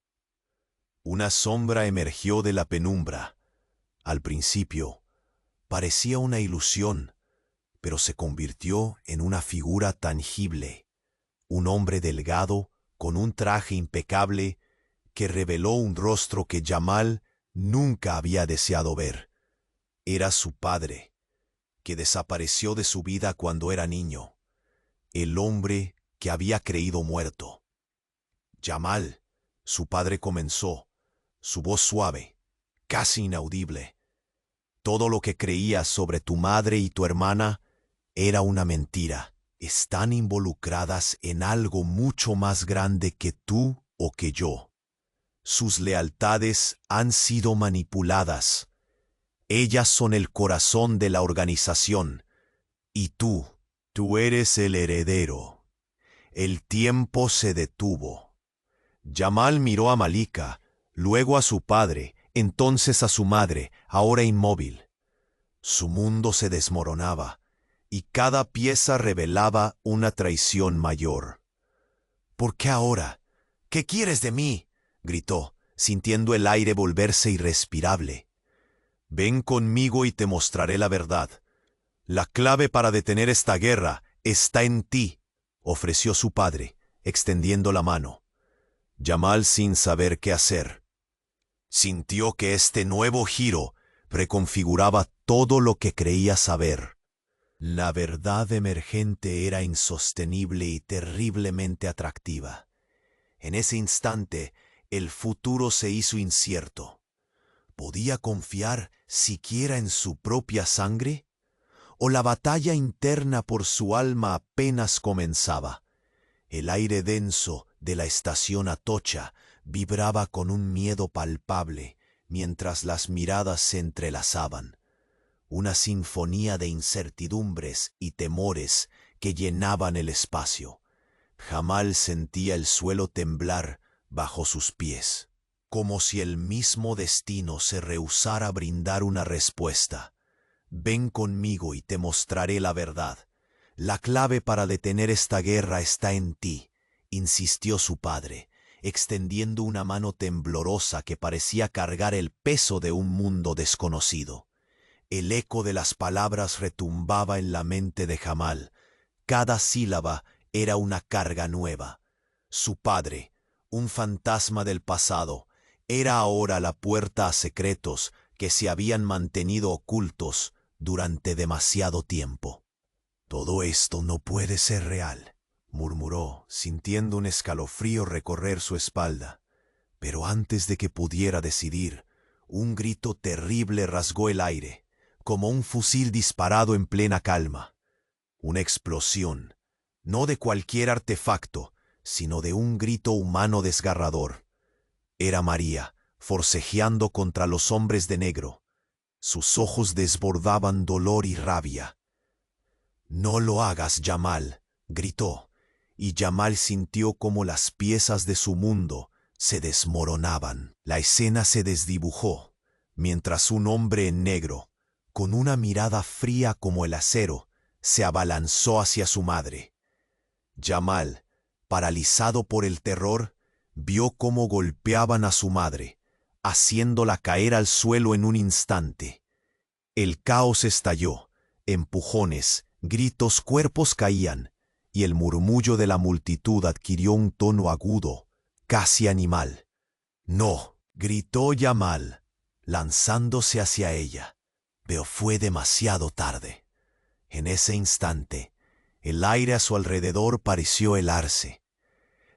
Una sombra emergió de la penumbra. Al principio, parecía una ilusión, pero se convirtió en una figura tangible. Un hombre delgado, con un traje impecable, que reveló un rostro que Jamal nunca había deseado ver. Era su padre, que desapareció de su vida cuando era niño. El hombre que había creído muerto. Jamal, su padre comenzó, su voz suave, casi inaudible. Todo lo que creías sobre tu madre y tu hermana era una mentira. Están involucradas en algo mucho más grande que tú o que yo. Sus lealtades han sido manipuladas. Ellas son el corazón de la organización. Y tú eres el heredero. El tiempo se detuvo. Jamal miró a Malika, luego a su padre, entonces a su madre, ahora inmóvil. Su mundo se desmoronaba, y cada pieza revelaba una traición mayor. ¿Por qué ahora? ¿Qué quieres de mí?, gritó, sintiendo el aire volverse irrespirable. Ven conmigo y te mostraré la verdad. La clave para detener esta guerra está en ti, ofreció su padre, extendiendo la mano. Jamal, sin saber qué hacer, sintió que este nuevo giro reconfiguraba todo lo que creía saber. La verdad emergente era insostenible y terriblemente atractiva. En ese instante, el futuro se hizo incierto. ¿Podía confiar siquiera en su propia sangre? ¿O la batalla interna por su alma apenas comenzaba? El aire denso de la estación Atocha vibraba con un miedo palpable mientras las miradas se entrelazaban. Una sinfonía de incertidumbres y temores que llenaban el espacio. Jamal sentía el suelo temblar bajo sus pies, como si el mismo destino se rehusara a brindar una respuesta. Ven conmigo y te mostraré la verdad. La clave para detener esta guerra está en ti, insistió su padre, extendiendo una mano temblorosa que parecía cargar el peso de un mundo desconocido. El eco de las palabras retumbaba en la mente de Jamal. Cada sílaba era una carga nueva. Su padre, un fantasma del pasado, era ahora la puerta a secretos que se habían mantenido ocultos durante demasiado tiempo. Todo esto no puede ser real, murmuró, sintiendo un escalofrío recorrer su espalda. Pero antes de que pudiera decidir, un grito terrible rasgó el aire, como un fusil disparado en plena calma. Una explosión, no de cualquier artefacto, sino de un grito humano desgarrador. Era María, forcejeando contra los hombres de negro. Sus ojos desbordaban dolor y rabia. «No lo hagas, Jamal», gritó, y Jamal sintió como las piezas de su mundo se desmoronaban. La escena se desdibujó, mientras un hombre en negro, con una mirada fría como el acero, se abalanzó hacia su madre. Jamal, paralizado por el terror, vio cómo golpeaban a su madre, haciéndola caer al suelo en un instante. El caos estalló, empujones, gritos, cuerpos caían, y el murmullo de la multitud adquirió un tono agudo, casi animal. «No», gritó Jamal, lanzándose hacia ella, pero fue demasiado tarde. En ese instante, el aire a su alrededor pareció helarse.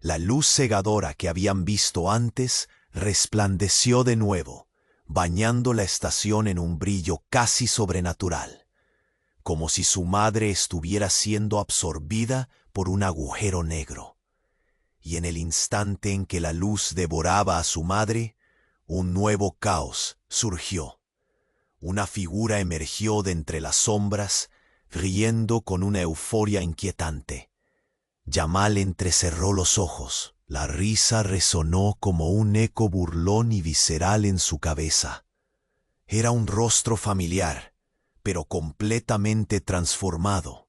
La luz cegadora que habían visto antes resplandeció de nuevo, bañando la estación en un brillo casi sobrenatural, como si su madre estuviera siendo absorbida por un agujero negro. Y en el instante en que la luz devoraba a su madre, un nuevo caos surgió. Una figura emergió de entre las sombras, riendo con una euforia inquietante. Jamal entrecerró los ojos. La risa resonó como un eco burlón y visceral en su cabeza. Era un rostro familiar, pero completamente transformado.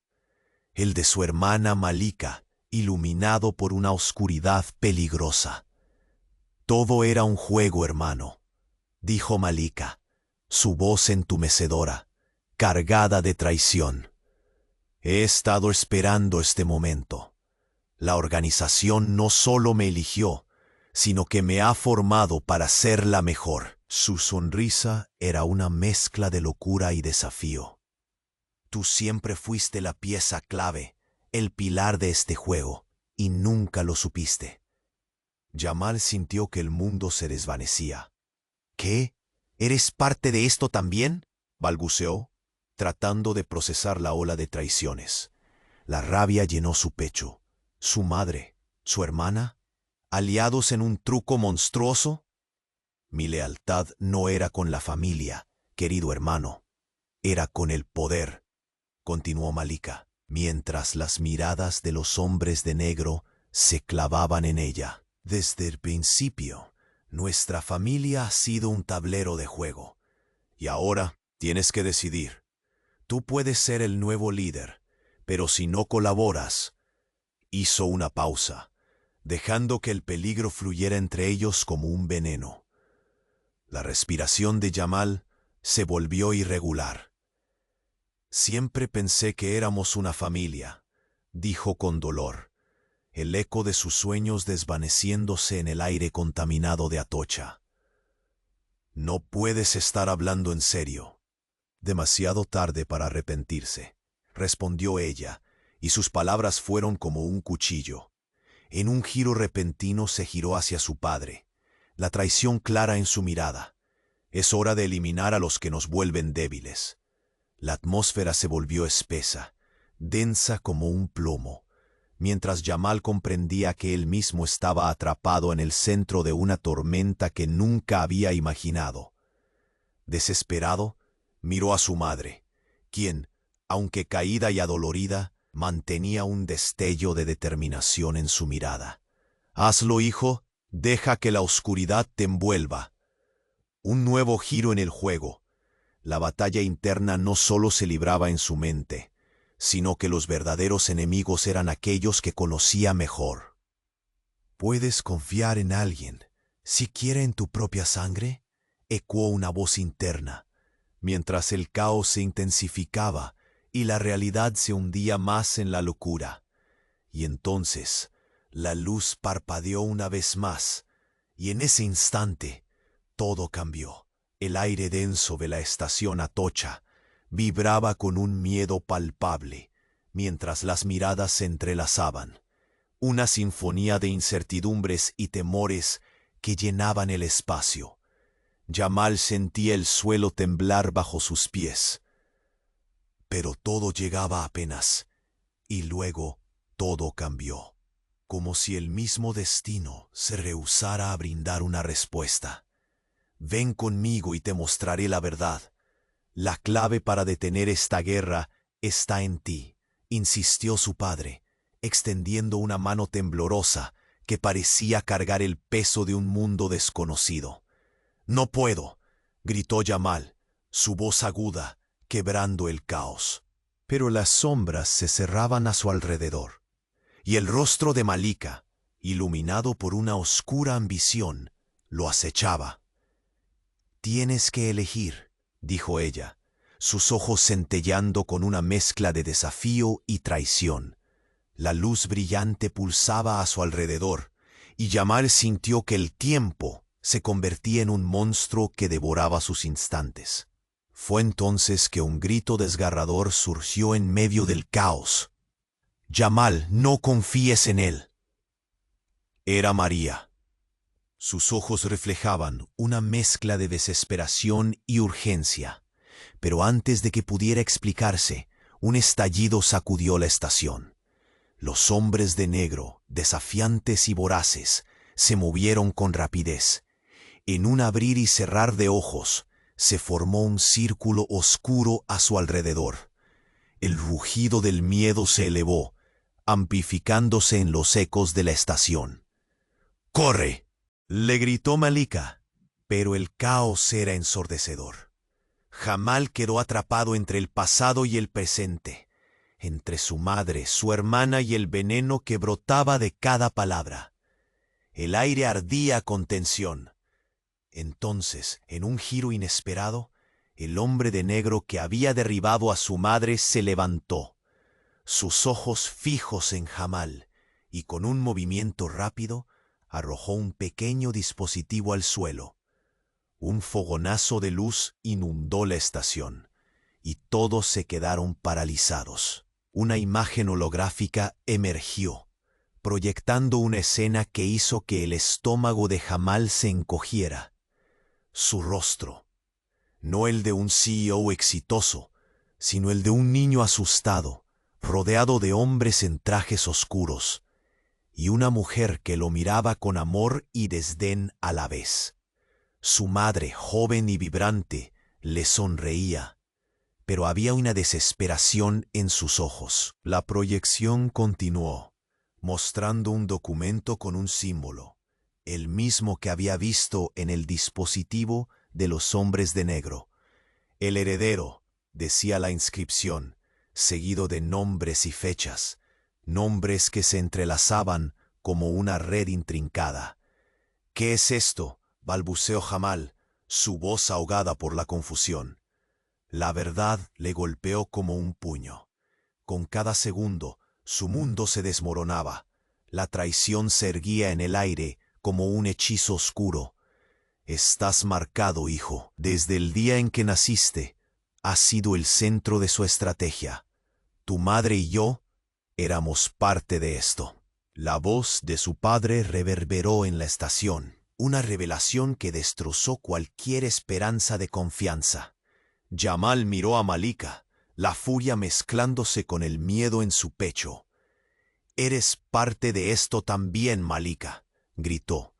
El de su hermana Malika, iluminado por una oscuridad peligrosa. «Todo era un juego, hermano», dijo Malika, su voz entumecedora, cargada de traición. «He estado esperando este momento. La organización no solo me eligió, sino que me ha formado para ser la mejor». Su sonrisa era una mezcla de locura y desafío. «Tú siempre fuiste la pieza clave, el pilar de este juego, y nunca lo supiste». Jamal sintió que el mundo se desvanecía. «¿Qué? ¿Eres parte de esto también?», balbuceó, tratando de procesar la ola de traiciones. La rabia llenó su pecho. ¿Su madre, su hermana, aliados en un truco monstruoso? «Mi lealtad no era con la familia, querido hermano. Era con el poder», continuó Malika, mientras las miradas de los hombres de negro se clavaban en ella. «Desde el principio, nuestra familia ha sido un tablero de juego. Y ahora tienes que decidir. Tú puedes ser el nuevo líder, pero si no colaboras...» Hizo una pausa, dejando que el peligro fluyera entre ellos como un veneno. La respiración de Jamal se volvió irregular. «Siempre pensé que éramos una familia», dijo con dolor, el eco de sus sueños desvaneciéndose en el aire contaminado de Atocha. «No puedes estar hablando en serio». «Demasiado tarde para arrepentirse», respondió ella, y sus palabras fueron como un cuchillo. En un giro repentino se giró hacia su padre, la traición clara en su mirada. «Es hora de eliminar a los que nos vuelven débiles». La atmósfera se volvió espesa, densa como un plomo, mientras Jamal comprendía que él mismo estaba atrapado en el centro de una tormenta que nunca había imaginado. Desesperado, miró a su madre, quien, aunque caída y adolorida, mantenía un destello de determinación en su mirada. «Hazlo, hijo, deja que la oscuridad te envuelva». Un nuevo giro en el juego. La batalla interna no solo se libraba en su mente, sino que los verdaderos enemigos eran aquellos que conocía mejor. «¿Puedes confiar en alguien, siquiera en tu propia sangre?», ecoó una voz interna, mientras el caos se intensificaba y la realidad se hundía más en la locura. Y entonces la luz parpadeó una vez más, y en ese instante todo cambió. El aire denso de la estación Atocha vibraba con un miedo palpable, mientras las miradas se entrelazaban. Una sinfonía de incertidumbres y temores que llenaban el espacio. Jamal sentía el suelo temblar bajo sus pies. Pero todo llegaba apenas, y luego todo cambió, como si el mismo destino se rehusara a brindar una respuesta. «Ven conmigo y te mostraré la verdad. La clave para detener esta guerra está en ti», insistió su padre, extendiendo una mano temblorosa que parecía cargar el peso de un mundo desconocido. «No puedo», gritó Jamal, su voz aguda, quebrando el caos. Pero las sombras se cerraban a su alrededor, y el rostro de Malika, iluminado por una oscura ambición, lo acechaba. «Tienes que elegir», dijo ella, sus ojos centelleando con una mezcla de desafío y traición. La luz brillante pulsaba a su alrededor, y Jamal sintió que el tiempo se convertía en un monstruo que devoraba sus instantes. Fue entonces que un grito desgarrador surgió en medio del caos. «Jamal, no confíes en él». Era María. Sus ojos reflejaban una mezcla de desesperación y urgencia, pero antes de que pudiera explicarse, un estallido sacudió la estación. Los hombres de negro, desafiantes y voraces, se movieron con rapidez. En un abrir y cerrar de ojos, se formó un círculo oscuro a su alrededor. El rugido del miedo se elevó, amplificándose en los ecos de la estación. «¡Corre!», le gritó Malika, pero el caos era ensordecedor. Jamal quedó atrapado entre el pasado y el presente, entre su madre, su hermana y el veneno que brotaba de cada palabra. El aire ardía con tensión. Entonces, en un giro inesperado, el hombre de negro que había derribado a su madre se levantó, sus ojos fijos en Jamal, y con un movimiento rápido arrojó un pequeño dispositivo al suelo. Un fogonazo de luz inundó la estación, y todos se quedaron paralizados. Una imagen holográfica emergió, proyectando una escena que hizo que el estómago de Jamal se encogiera. Su rostro, no el de un CEO exitoso, sino el de un niño asustado, rodeado de hombres en trajes oscuros, y una mujer que lo miraba con amor y desdén a la vez. Su madre, joven y vibrante, le sonreía, pero había una desesperación en sus ojos. La proyección continuó, mostrando un documento con un símbolo, el mismo que había visto en el dispositivo de los hombres de negro. «El heredero», decía la inscripción, seguido de nombres y fechas, nombres que se entrelazaban como una red intrincada. —¿Qué es esto? —balbuceó Jamal, su voz ahogada por la confusión. La verdad le golpeó como un puño. Con cada segundo, su mundo se desmoronaba. La traición se erguía en el aire como un hechizo oscuro. —Estás marcado, hijo. Desde el día en que naciste, has sido el centro de su estrategia. Tu madre y yo éramos parte de esto. La voz de su padre reverberó en la estación, una revelación que destrozó cualquier esperanza de confianza. Jamal miró a Malika, la furia mezclándose con el miedo en su pecho. —Eres parte de esto también, Malika —gritó,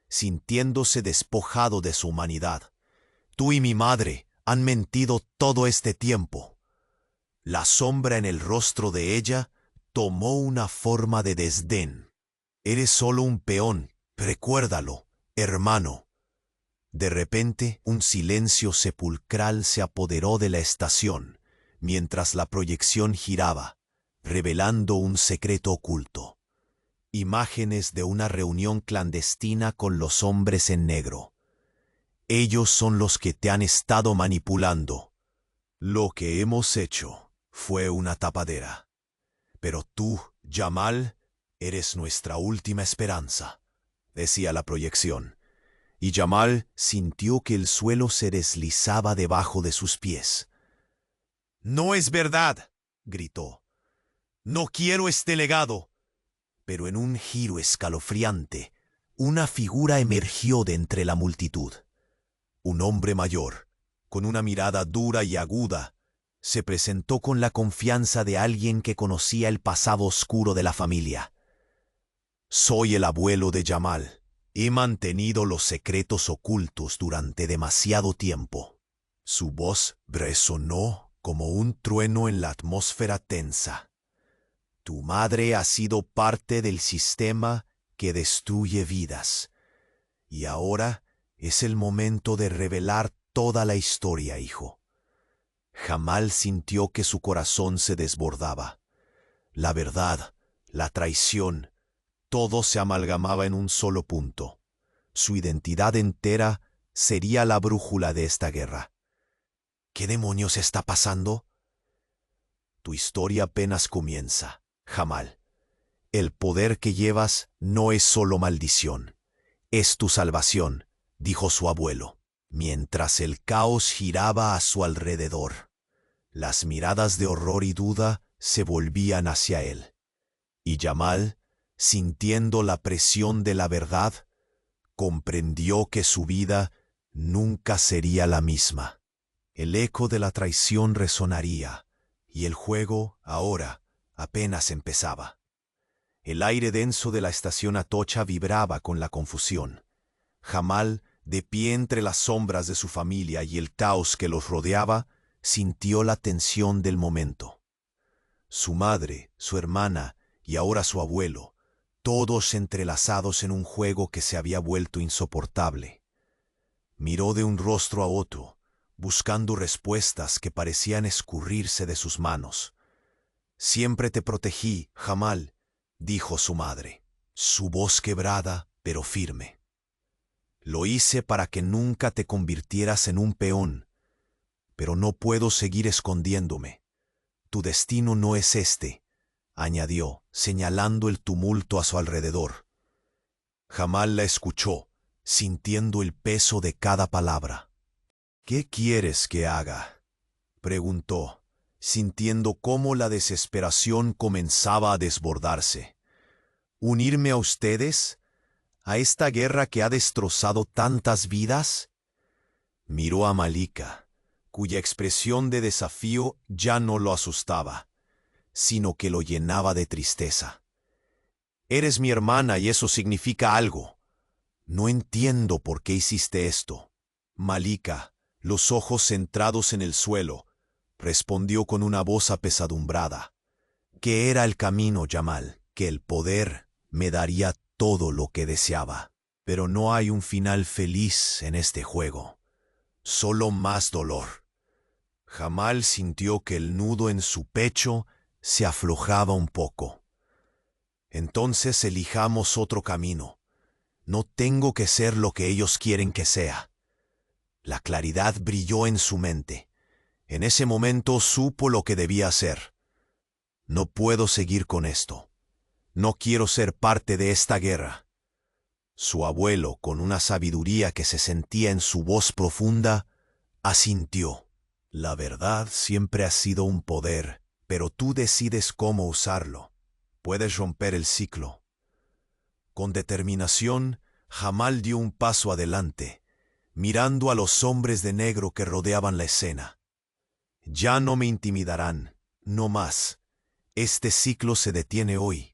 sintiéndose despojado de su humanidad. Tú y mi madre han mentido todo este tiempo. La sombra en el rostro de ella tomó una forma de desdén. Eres solo un peón, recuérdalo, hermano. De repente, un silencio sepulcral se apoderó de la estación, mientras la proyección giraba, revelando un secreto oculto. Imágenes de una reunión clandestina con los hombres en negro. Ellos son los que te han estado manipulando. Lo que hemos hecho fue una tapadera. Pero tú, Jamal, eres nuestra última esperanza, decía la proyección. Y Jamal sintió que el suelo se deslizaba debajo de sus pies. —¡No es verdad! —gritó. —¡No quiero este legado! Pero en un giro escalofriante, una figura emergió de entre la multitud. Un hombre mayor, con una mirada dura y aguda, se presentó con la confianza de alguien que conocía el pasado oscuro de la familia. —Soy el abuelo de Jamal. He mantenido los secretos ocultos durante demasiado tiempo. Su voz resonó como un trueno en la atmósfera tensa. Tu madre ha sido parte del sistema que destruye vidas. Y ahora es el momento de revelar toda la historia, hijo. Jamal sintió que su corazón se desbordaba. La verdad, la traición, todo se amalgamaba en un solo punto. Su identidad entera sería la brújula de esta guerra. ¿Qué demonios está pasando? Tu historia apenas comienza, Jamal. El poder que llevas no es solo maldición, es tu salvación, dijo su abuelo, mientras el caos giraba a su alrededor. Las miradas de horror y duda se volvían hacia él. Y Jamal, sintiendo la presión de la verdad, comprendió que su vida nunca sería la misma. El eco de la traición resonaría, y el juego, ahora, apenas empezaba. El aire denso de la estación Atocha vibraba con la confusión. Jamal, de pie entre las sombras de su familia y el caos que los rodeaba, sintió la tensión del momento. Su madre, su hermana y ahora su abuelo, todos entrelazados en un juego que se había vuelto insoportable. Miró de un rostro a otro, buscando respuestas que parecían escurrirse de sus manos. Siempre te protegí, Jamal, dijo su madre, su voz quebrada pero firme. Lo hice para que nunca te convirtieras en un peón, pero no puedo seguir escondiéndome. Tu destino no es este, añadió, señalando el tumulto a su alrededor. Jamal la escuchó, sintiendo el peso de cada palabra. ¿Qué quieres que haga?, preguntó, sintiendo cómo la desesperación comenzaba a desbordarse. ¿Unirme a ustedes? ¿A esta guerra que ha destrozado tantas vidas? Miró a Malika, cuya expresión de desafío ya no lo asustaba, sino que lo llenaba de tristeza. Eres mi hermana y eso significa algo. No entiendo por qué hiciste esto. Malika, los ojos centrados en el suelo, respondió con una voz apesadumbrada. Que era el camino, Jamal, que el poder me daría todo lo que deseaba. Pero no hay un final feliz en este juego. Solo más dolor. Jamal sintió que el nudo en su pecho se aflojaba un poco. Entonces elijamos otro camino. No tengo que ser lo que ellos quieren que sea. La claridad brilló en su mente. En ese momento supo lo que debía hacer. No puedo seguir con esto. No quiero ser parte de esta guerra. Su abuelo, con una sabiduría que se sentía en su voz profunda, asintió. La verdad siempre ha sido un poder, pero tú decides cómo usarlo. Puedes romper el ciclo. Con determinación, Jamal dio un paso adelante, mirando a los hombres de negro que rodeaban la escena. Ya no me intimidarán, no más. Este ciclo se detiene hoy.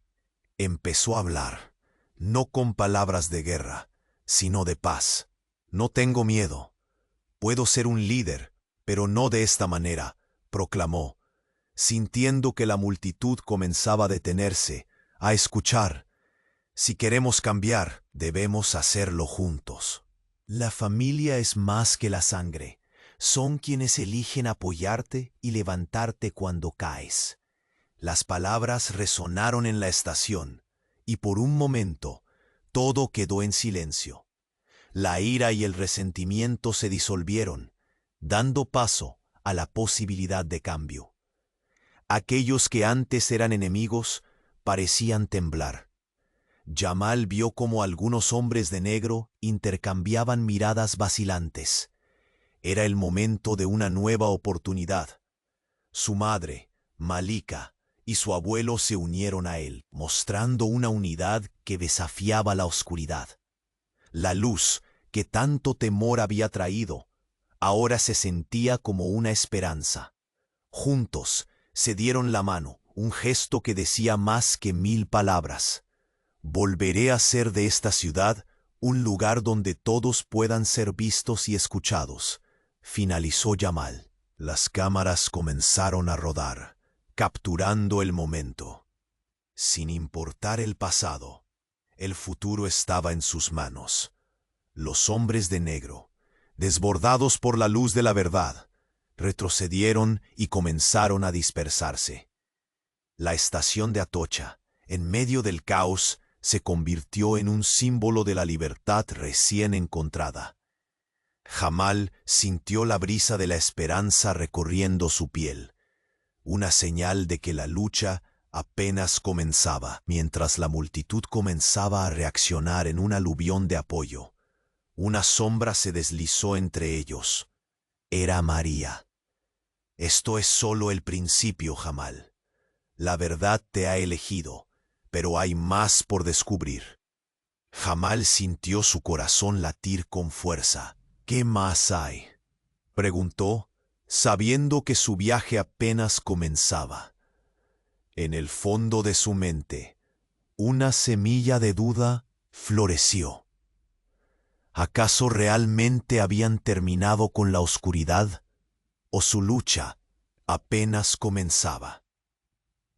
Empezó a hablar, no con palabras de guerra, sino de paz. No tengo miedo. Puedo ser un líder, pero no de esta manera, proclamó, sintiendo que la multitud comenzaba a detenerse, a escuchar. Si queremos cambiar, debemos hacerlo juntos. La familia es más que la sangre. Son quienes eligen apoyarte y levantarte cuando caes. Las palabras resonaron en la estación, y por un momento todo quedó en silencio. La ira y el resentimiento se disolvieron, dando paso a la posibilidad de cambio. Aquellos que antes eran enemigos parecían temblar. Jamal vio cómo algunos hombres de negro intercambiaban miradas vacilantes. Era el momento de una nueva oportunidad. Su madre, Malika, y su abuelo se unieron a él, mostrando una unidad que desafiaba la oscuridad. La luz, que tanto temor había traído, ahora se sentía como una esperanza. Juntos se dieron la mano, un gesto que decía más que 1000 palabras. Volveré a hacer de esta ciudad un lugar donde todos puedan ser vistos y escuchados, finalizó Jamal. Las cámaras comenzaron a rodar, capturando el momento. Sin importar el pasado, el futuro estaba en sus manos. Los hombres de negro, desbordados por la luz de la verdad, retrocedieron y comenzaron a dispersarse. La estación de Atocha, en medio del caos, se convirtió en un símbolo de la libertad recién encontrada. Jamal sintió la brisa de la esperanza recorriendo su piel, una señal de que la lucha apenas comenzaba, mientras la multitud comenzaba a reaccionar en un aluvión de apoyo. Una sombra se deslizó entre ellos. Era María. Esto es solo el principio, Jamal. La verdad te ha elegido, pero hay más por descubrir. Jamal sintió su corazón latir con fuerza. ¿Qué más hay?, preguntó, sabiendo que su viaje apenas comenzaba. En el fondo de su mente, una semilla de duda floreció. ¿Acaso realmente habían terminado con la oscuridad? ¿O su lucha apenas comenzaba?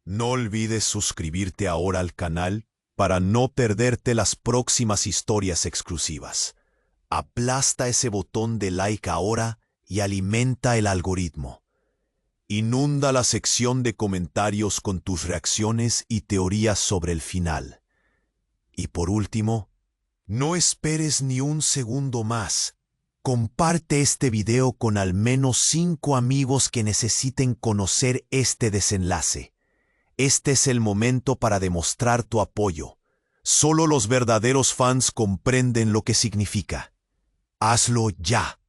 No olvides suscribirte ahora al canal para no perderte las próximas historias exclusivas. Aplasta ese botón de like ahora y alimenta el algoritmo. Inunda la sección de comentarios con tus reacciones y teorías sobre el final. Y por último, no esperes ni un segundo más. Comparte este video con al menos 5 amigos que necesiten conocer este desenlace. Este es el momento para demostrar tu apoyo. Solo los verdaderos fans comprenden lo que significa. Hazlo ya.